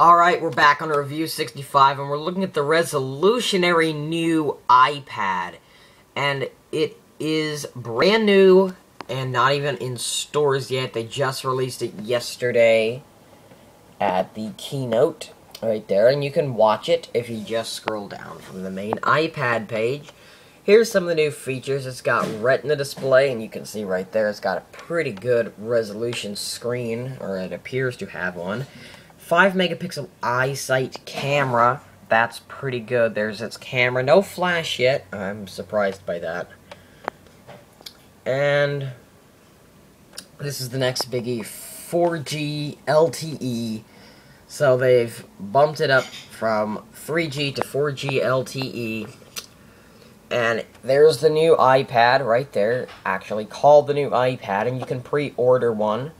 Alright, we're back on Review 65, and we're looking at the revolutionary new iPad. And it is brand new, and not even in stores yet. They just released it yesterday at the keynote, right there. And you can watch it if you just scroll down from the main iPad page. Here's some of the new features. It's got Retina display, and you can see right there it's got a pretty good resolution screen, or it appears to have one. 5 megapixel iSight camera. That's pretty good. There's its camera. No flash yet. I'm surprised by that. And this is the next biggie, 4G LTE. So they've bumped it up from 3G to 4G LTE. And there's the new iPad right there, actually called the new iPad, and you can pre-order one.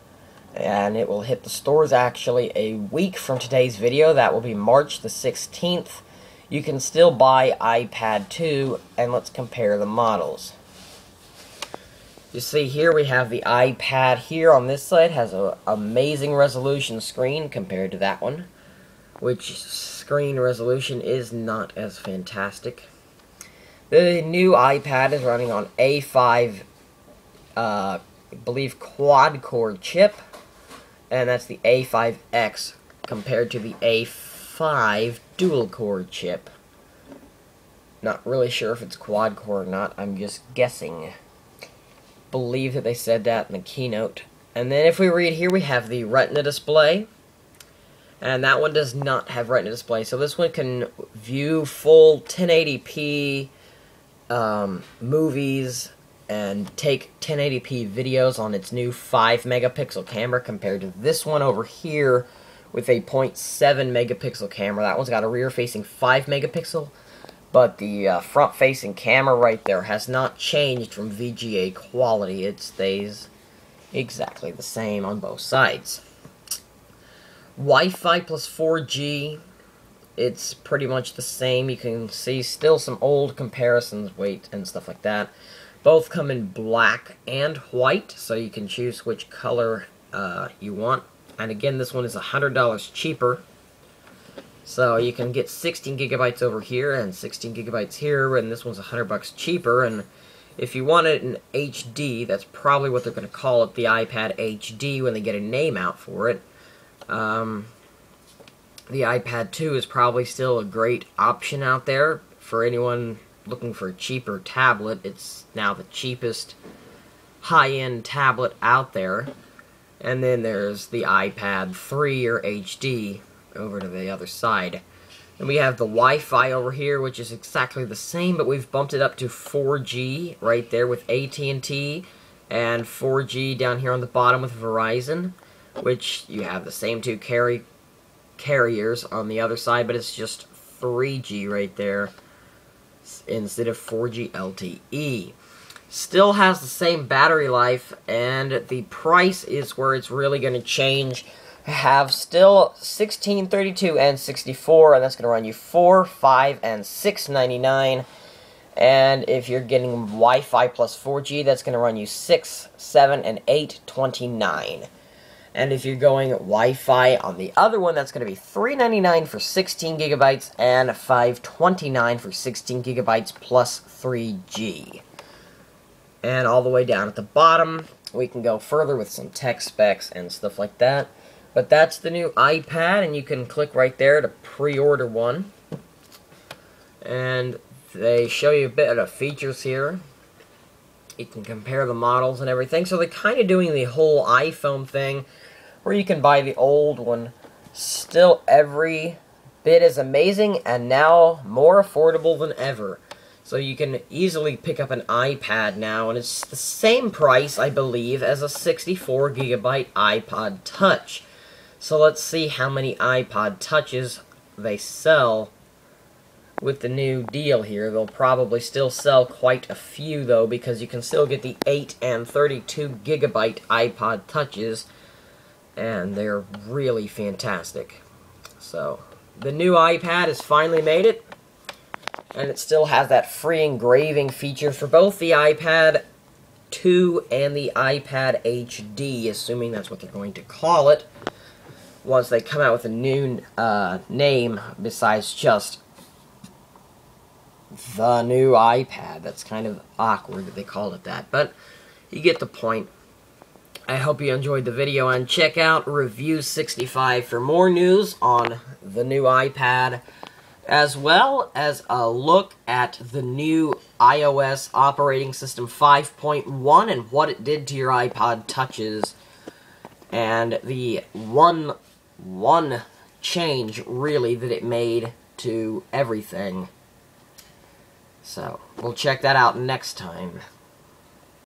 And it will hit the stores actually a week from today's video. That will be March the 16th. You can still buy Ipad 2, and let's compare the models. You see here we have the iPad here on this side. Has an amazing resolution screen compared to that one, which screen resolution is not as fantastic. The new iPad is running on A5, I believe, quad-core chip. And that's the A5X compared to the A5 dual-core chip. Not really sure if it's quad-core or not. I'm just guessing. Believe that they said that in the keynote. And then if we read here, we have the Retina display. And that one does not have Retina display. So this one can view full 1080p movies and take 1080p videos on its new 5 megapixel camera compared to this one over here with a 0.7 megapixel camera. That one's got a rear-facing 5 megapixel, but the front-facing camera right there has not changed from VGA quality. It stays exactly the same on both sides. Wi-Fi plus 4G, it's pretty much the same. You can see still some old comparisons, weight, and stuff like that. Both come in black and white, so you can choose which color you want. And again, this one is $100 cheaper. So you can get 16 gigabytes over here and 16 gigabytes here, and this one's $100 cheaper. And if you want it in HD, that's probably what they're going to call it, the iPad HD, when they get a name out for it. The iPad 2 is probably still a great option out there for anyone looking for a cheaper tablet. It's now the cheapest high-end tablet out there. And then there's the iPad 3 or HD over to the other side. And we have the Wi-Fi over here, which is exactly the same, but we've bumped it up to 4G right there with AT&T, and 4G down here on the bottom with Verizon, which you have the same two carriers on the other side, but it's just 3G right there instead of 4G LTE. Still has the same battery life, and the price is where it's really going to change. Have still 16, 32, and 64, and that's going to run you $4, $5, and $6.99. And if you're getting Wi-Fi plus 4G, that's going to run you $6, $7, and $8.29. And if you're going Wi-Fi on the other one, that's going to be $3.99 for 16 gigabytes and $5.29 for 16 gigabytes plus 3G. And all the way down at the bottom, we can go further with some tech specs and stuff like that. But that's the new iPad, and you can click right there to pre-order one. And they show you a bit of features here. You can compare the models and everything. So they're kind of doing the whole iPhone thing, where you can buy the old one. Still every bit as amazing, and now more affordable than ever. So you can easily pick up an iPad now, and it's the same price, I believe, as a 64 gigabyte iPod Touch. So let's see how many iPod Touches they sell with the new deal here. They'll probably still sell quite a few, though, because you can still get the 8 and 32 gigabyte iPod Touches, and they're really fantastic. So the new iPad has finally made it, and it still has that free engraving feature for both the iPad 2 and the iPad HD, assuming that's what they're going to call it. once they come out with a new name besides just the new iPad. That's kind of awkward that they called it that, but you get the point. I hope you enjoyed the video, and check out Review 65 for more news on the new iPad, as well as a look at the new iOS operating system 5.1 and what it did to your iPod Touches, and the one change, really, that it made to everything. So, we'll check that out next time.